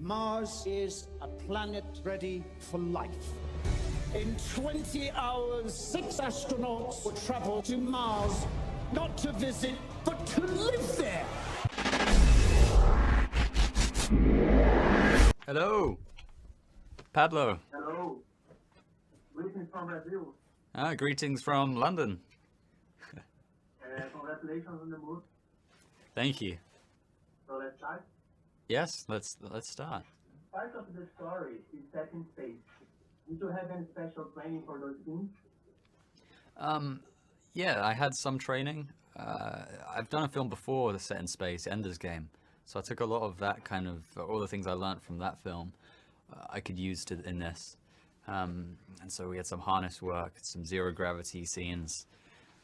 Mars is a planet ready for life. In 20 hours, 6 astronauts will travel to Mars, not to visit, but to live there. Hello, Padlo. Hello. Greetings from Brazil. Greetings from London. Congratulations on the move. Thank you. So let's start. Yes, let's start. Part of the story is set in space. Did you have any special training for those scenes? Yeah, I had some training. I've done a film before that's set in space, Ender's Game. So I took a lot of that kind of, all the things I learned from that film, I could use in this. And so we had some harness work, some zero gravity scenes.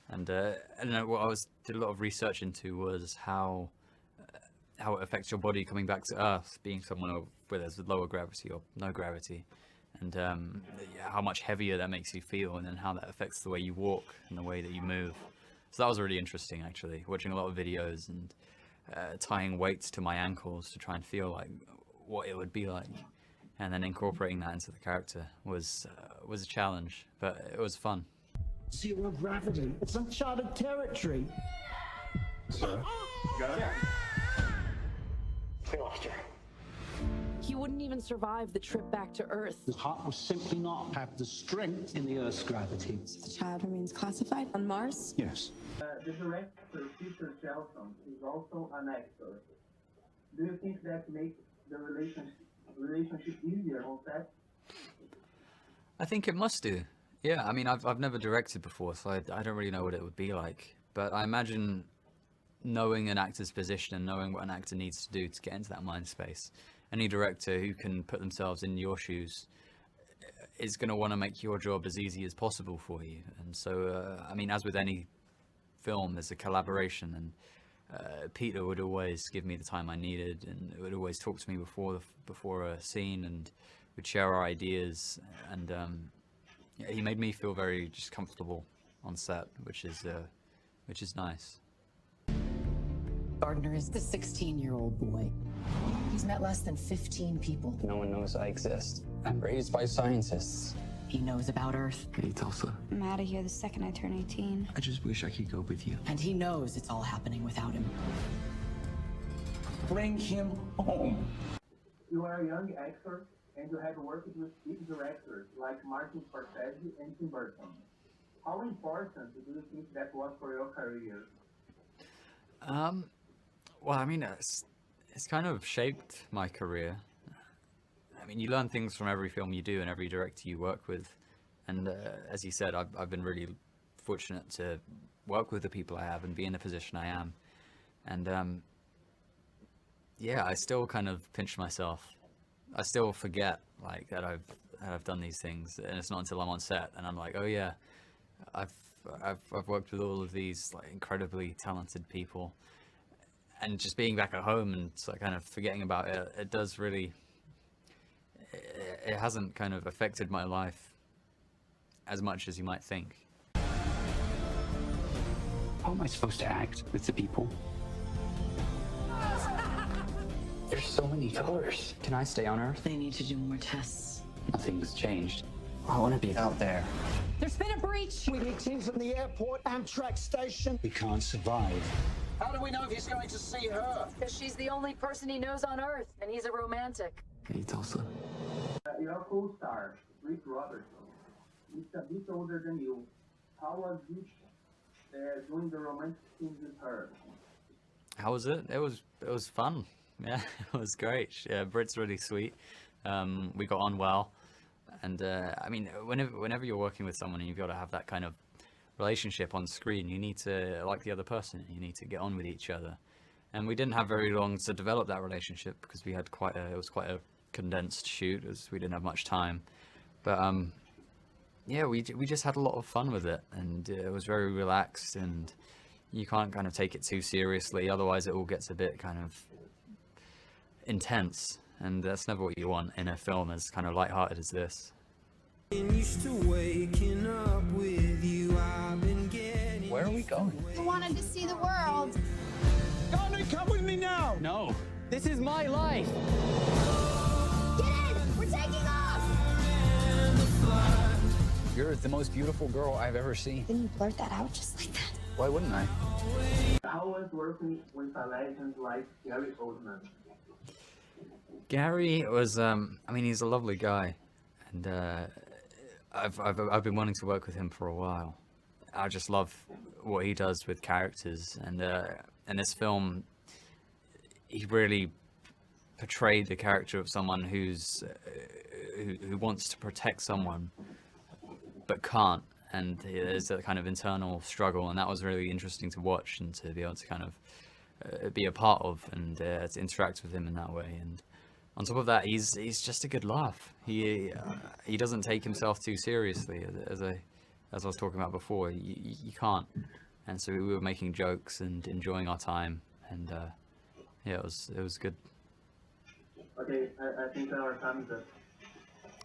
And what I did a lot of research into was how it affects your body coming back to Earth, being someone where there's lower gravity or no gravity, and how much heavier that makes you feel, and then how that affects the way you walk and the way that you move. So that was really interesting, actually, watching a lot of videos and tying weights to my ankles to try and feel like what it would be like, and then incorporating that into the character was a challenge, but it was fun. Zero gravity. It's uncharted territory. Sir? Got it? We lost her. He wouldn't even survive the trip back to Earth. His heart will simply not have the strength in the Earth's gravity. The child remains classified on Mars? Yes. The director, Peter Shelton, is also an actor. Do you think that makes the relationship easier on set? I think it must do. Yeah, I mean, I've never directed before, so I don't really know what it would be like. But I imagine knowing an actor's position and knowing what an actor needs to do to get into that mind space. Any director who can put themselves in your shoes is going to want to make your job as easy as possible for you. And so, I mean, as with any film, there's a collaboration, and Peter would always give me the time I needed, and would always talk to me before a scene, and would share our ideas, and yeah, he made me feel very just comfortable on set, which is nice. Gardner is the 16-year-old boy. He's met less than 15 people. No one knows I exist. I'm raised by scientists. He knows about Earth. Hey, Tulsa. I'm out of here the second I turn 18. I just wish I could go with you. And he knows it's all happening without him. Bring him home. You are a young actor, and you have worked with big directors like Martin Scorsese and Tim Burton. How important do you think that was for your career? Well, I mean, it's kind of shaped my career. I mean, you learn things from every film you do and every director you work with. And as you said, I've been really fortunate to work with the people I have and be in the position I am. And yeah, I still kind of pinch myself. I still forget like that I've done these things, and it's not until I'm on set and I'm like, oh yeah, I've worked with all of these like incredibly talented people, and just being back at home and so kind of forgetting about it, it does really, it hasn't kind of affected my life as much as you might think. How am I supposed to act with the people? There's so many colors. Can I stay on Earth? They need to do more tests. Nothing's changed. I want to be out there. There's been a breach! We need teams from the airport, Amtrak station. We can't survive. How do we know if he's going to see her? Because she's the only person he knows on Earth, and he's a romantic. Hey, Tulsa. Your co-star, Rick Robertson, is a bit older than you. How was it doing the romantic scenes with her? How was it? It was fun. Yeah, it was great. Yeah, Brit's really sweet. We got on well. And I mean, whenever you're working with someone and you've got to have that kind of relationship on screen, you need to like the other person. You need to get on with each other. And we didn't have very long to develop that relationship because we had it was quite a condensed shoot, as we didn't have much time. But yeah, we just had a lot of fun with it, and it was very relaxed, and you can't kind of take it too seriously, otherwise it all gets a bit kind of intense, and that's never what you want in a film as kind of lighthearted as this. Where are we going? I wanted to see the world. Come with me now! No. This is my life. is the most beautiful girl I've ever seen. Then you blurt that out just like that. Why wouldn't I? How was working with a legend like Gary Oldman? Gary was, I mean, he's a lovely guy, and I've been wanting to work with him for a while. I just love what he does with characters, and in this film, he really portrayed the character of someone who wants to protect someone but can't, and there's a kind of internal struggle, and that was really interesting to watch and to be able to kind of be a part of, and to interact with him in that way. And on top of that, he's just a good laugh. He doesn't take himself too seriously, as I was talking about before. You can't, and so we were making jokes and enjoying our time, and yeah, it was good. Okay, I think our time is up.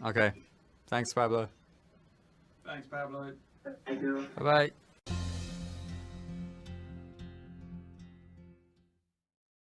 Okay, thanks, Pablo. Thanks, Pablo. Thank you. Bye bye.